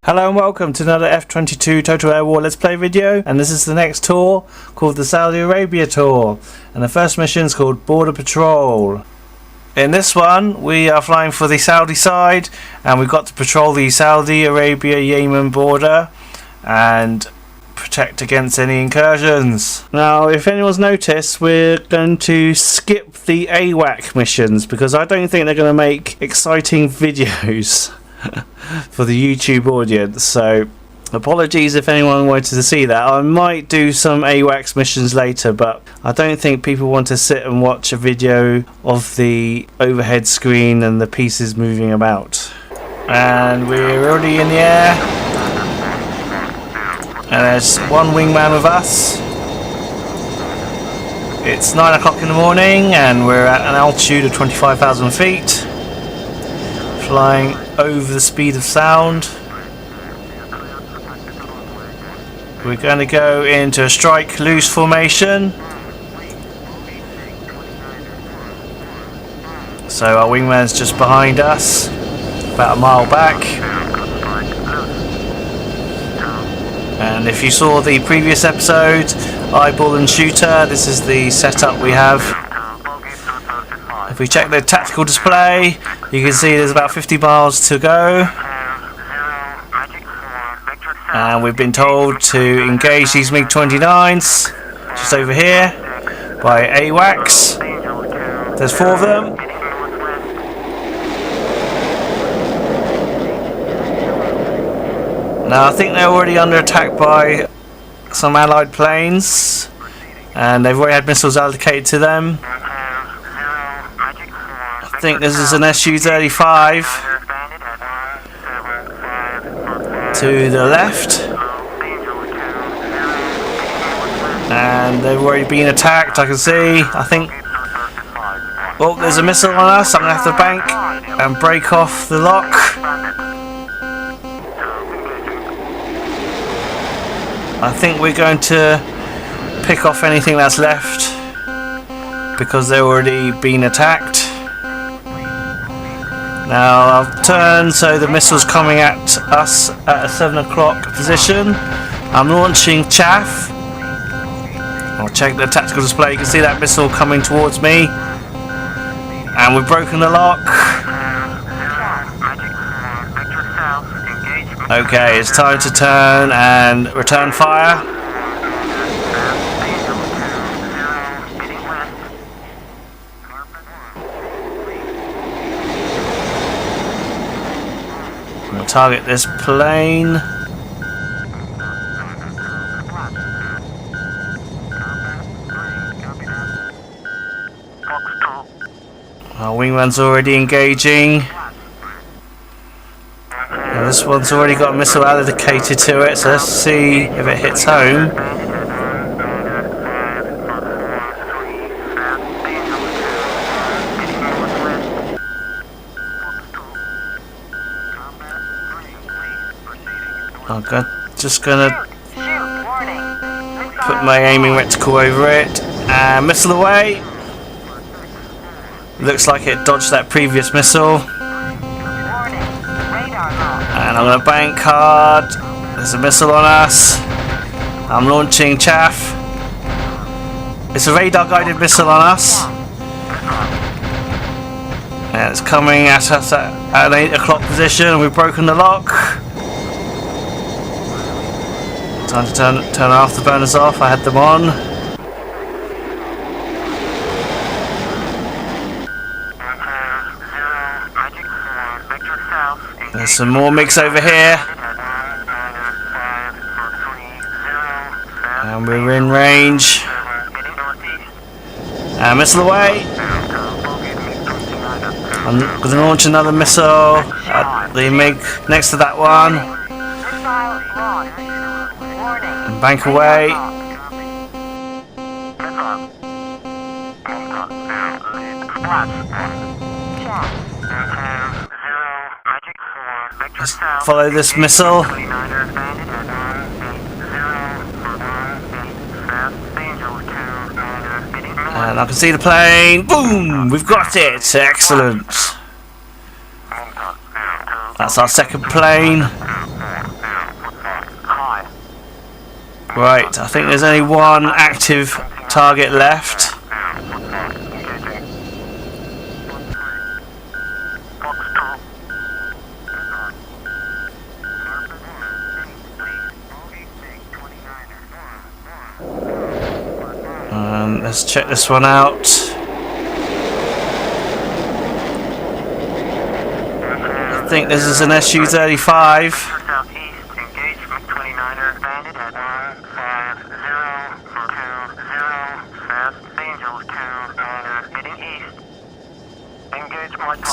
Hello and welcome to another F22 Total Air War Let's Play video, and this is the next tour called the Saudi Arabia tour, and the first mission is called Border Patrol. In this one we are flying for the Saudi side, and we've got to patrol the Saudi Arabia-Yemen border and protect against any incursions. Now, if anyone's noticed, we're going to skip the AWAC missions because I don't think they're going to make exciting videos for the YouTube audience, so apologies if anyone wanted to see that. I might do some AWACS missions later, but I don't think people want to sit and watch a video of the overhead screen and the pieces moving about. And we're already in the air, and there's one wingman with us. It's 9 o'clock in the morning and we're at an altitude of 25,000 feet, flying over the speed of sound. We're going to go into a strike loose formation. So our wingman's just behind us, about a mile back. And if you saw the previous episode, Eyeball and Shooter, this is the setup we have. If we check the tactical display, you can see there's about 50 miles to go, and we've been told to engage these MiG-29s just over here by AWACS. There's 4 of them. Now I think they're already under attack by some allied planes, and they've already had missiles allocated to them. I think this is an Su-35 to the left, and they've already been attacked. I can see. I think. Oh, there's a missile on us. I'm gonna have to bank and break off the lock. I think we're going to pick off anything that's left because they've already been attacked. Now I've turned so the missile's coming at us at a 7 o'clock position. I'm launching chaff. I'll check the tactical display. You can see that missile coming towards me, and we've broken the lock. Okay, it's time to turn and return fire. We'll target this plane. Our wingman's already engaging. Now this one's already got a missile allocated to it, so let's see if it hits home. I'm just gonna put my aiming reticle over it and missile away. Looks like it dodged that previous missile. And I'm gonna bank hard. There's a missile on us. I'm launching chaff. It's a radar guided missile on us. And it's coming at us at an 8 o'clock position. We've broken the lock. Time to turn our afterburners off. I had them on. There's some more MiGs over here. And we're in range. And missile away. I'm going to launch another missile at the MiG next to that one. And bank away. Let's follow this missile. And I can see the plane. Boom! We've got it. Excellent. That's our second plane. Right, I think there's only one active target left. Let's check this one out. I think this is an SU-35.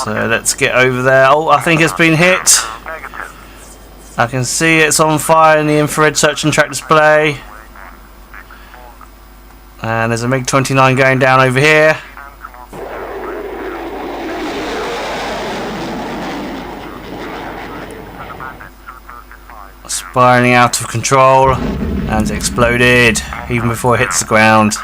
So let's get over there. Oh, I think it's been hit. I can see it's on fire in the infrared search and track display. And there's a MiG-29 going down over here. Spiraling out of control, and it's exploded even before it hits the ground.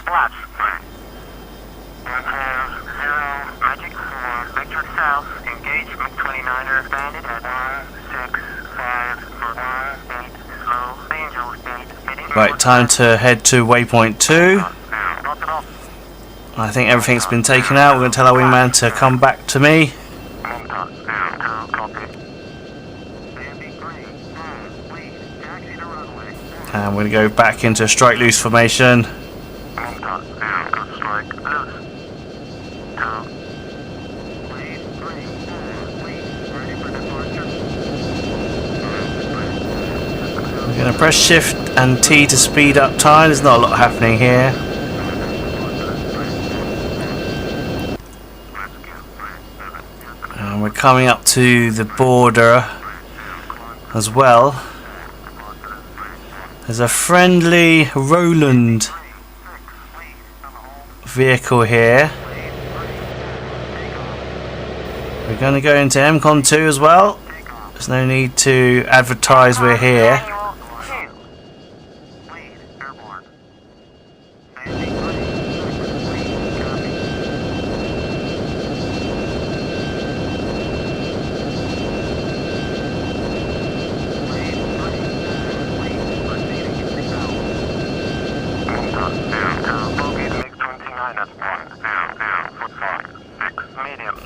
Right, time to head to waypoint 2. I think everything's been taken out. We're going to tell our wingman to come back to me. And we're going to go back into strike loose formation. We're going to press shift and T to speed up time. There's not a lot happening here. And we're coming up to the border as well. There's a friendly Roland vehicle here. We're going to go into MCON 2 as well. There's no need to advertise we're here.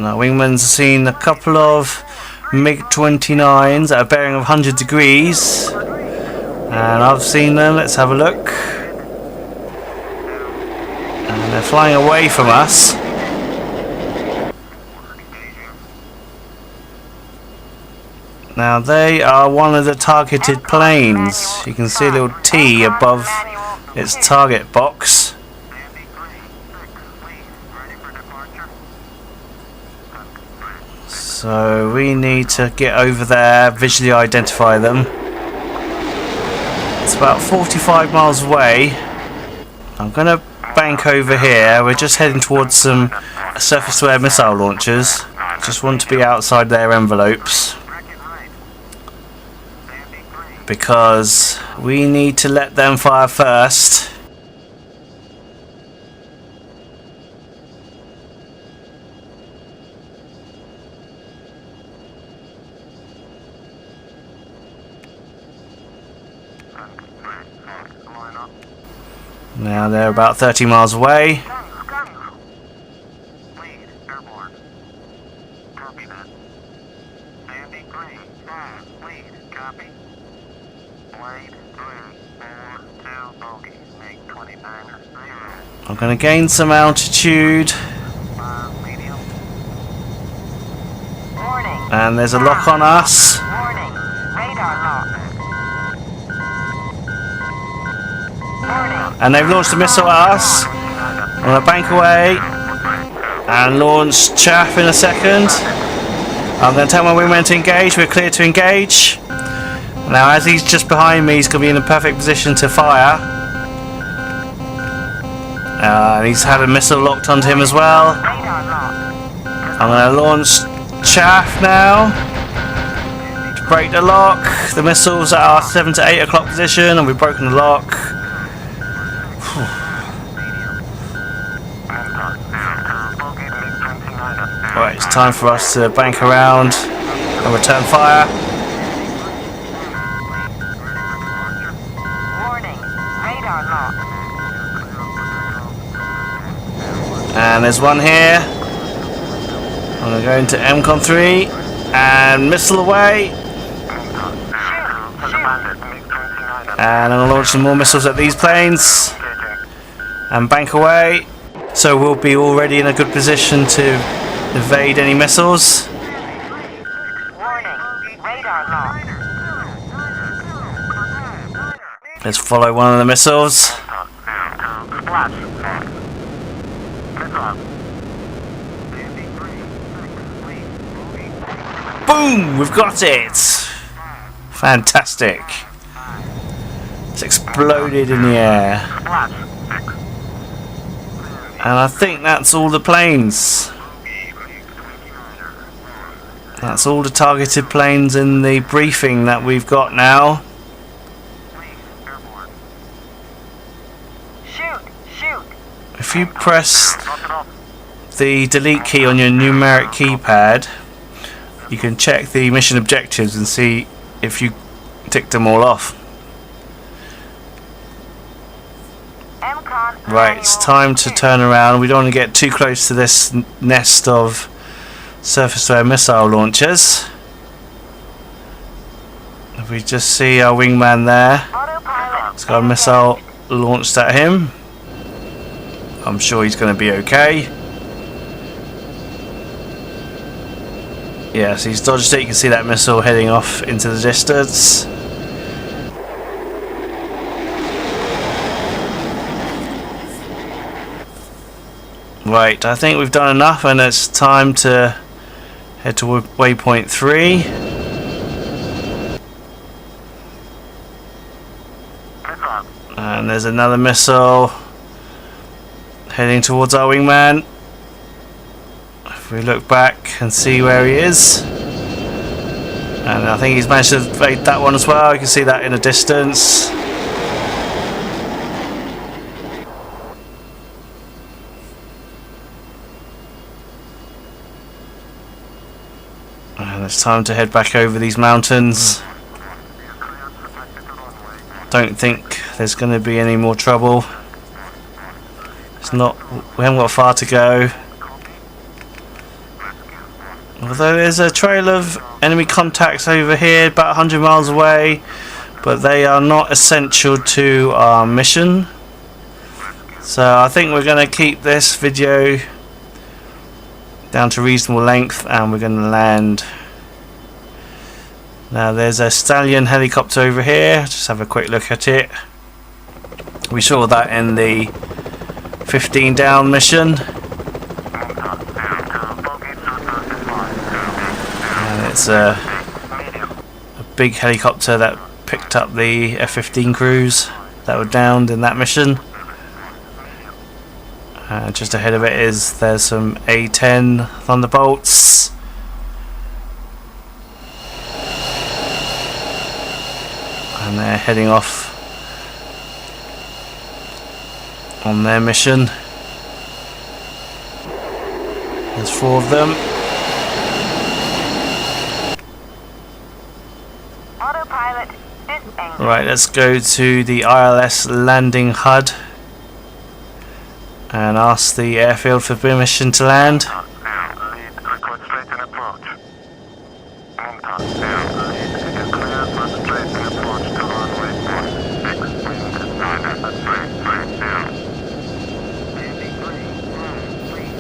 Now, wingman's seen a couple of MiG-29s at a bearing of 100 degrees, and I've seen them. Let's have a look. And they're flying away from us. Now, they are one of the targeted planes. You can see a little T above its target box. So we need to get over there, visually identify them. It's about 45 miles away. I'm going to bank over here. We're just heading towards some surface-to-air missile launchers. Just want to be outside their envelopes, because we need to let them fire first. Now they're about 30 miles away. I'm going to gain some altitude. And there's a lock on us. And they've launched a missile at us. I'm going to bank away and launch chaff in a second. I'm going to tell my wingman to engage. We're clear to engage. Now, as he's just behind me, he's going to be in a perfect position to fire. And he's had a missile locked onto him as well. I'm going to launch chaff now to break the lock. The missile's at our 7 to 8 o'clock position, and we've broken the lock. Right, it's time for us to bank around and return fire. And there's one here. I'm going to go into MCON 3 and missile away. And I'm going to launch some more missiles at these planes and bank away. So we'll be already in a good position to evade any missiles. Let's follow one of the missiles. Boom! We've got it! Fantastic. It's exploded in the air. And I think that's all the planes. That's all the targeted planes in the briefing that we've got now. If you press the delete key on your numeric keypad, you can check the mission objectives and see if you ticked them all off. Right, it's time to turn around. We don't want to get too close to this nest of surface-to-air missile launchers. If we just see our wingman there, it's got a missile launched at him. I'm sure he's going to be okay. Yes, he's dodged it. You can see that missile heading off into the distance. Right, I think we've done enough and it's time to head to waypoint 3. And there's another missile heading towards our wingman. If we look back and see where he is, and I think he's managed to evade that one as well. You can see that in the distance. And it's time to head back over these mountains. Don't think there's going to be any more trouble. It's not. We haven't got far to go. Although there's a trail of enemy contacts over here, about 100 miles away, but they are not essential to our mission. So I think we're going to keep this video down to reasonable length, and we're going to land. Now there's a Stallion helicopter over here. Just have a quick look at it. We saw that in the 15 down mission. And it's a big helicopter that picked up the F-15 crews that were downed in that mission. Just ahead of it there's some A-10 Thunderbolts. And they're heading off on their mission. There's 4 of them. Autopilot disengaged. Right, let's go to the ILS landing HUD and ask the airfield for permission to land.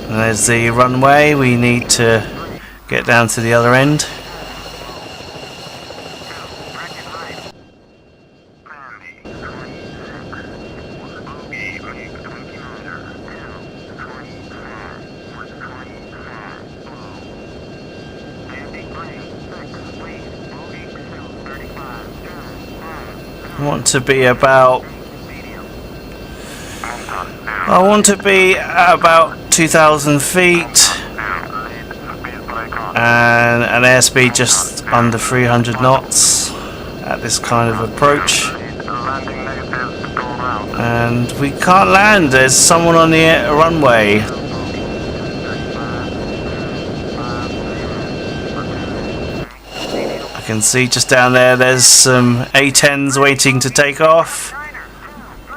And there's the runway. We need to get down to the other end. I want to be about 2,000 feet and an airspeed just under 300 knots at this kind of approach. And we can't land. There's someone on the runway. I can see just down there's some A-10s waiting to take off.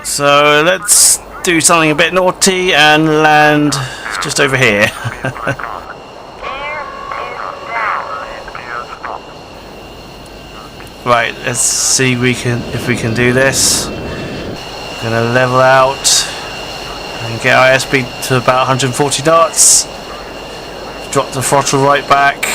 So let's do something a bit naughty and land just over here. Gear is down. Right, let's see if we can do this. We're gonna level out and get our airspeed to about 140 knots. Drop the throttle right back.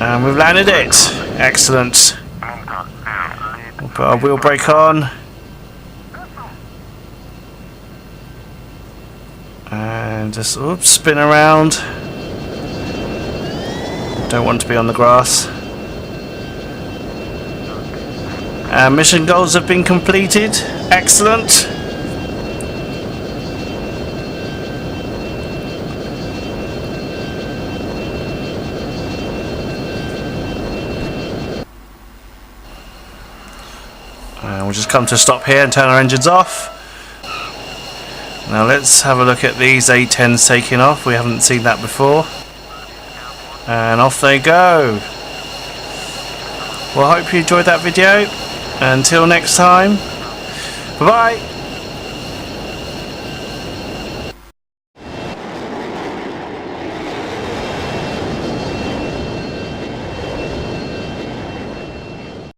And we've landed it. Excellent. We'll put our wheel brake on. And just spin around. Don't want to be on the grass. Our mission goals have been completed. Excellent. And we'll just come to a stop here and turn our engines off. Now let's have a look at these A10s taking off. We haven't seen that before. And off they go. Well, I hope you enjoyed that video. Until next time, bye bye.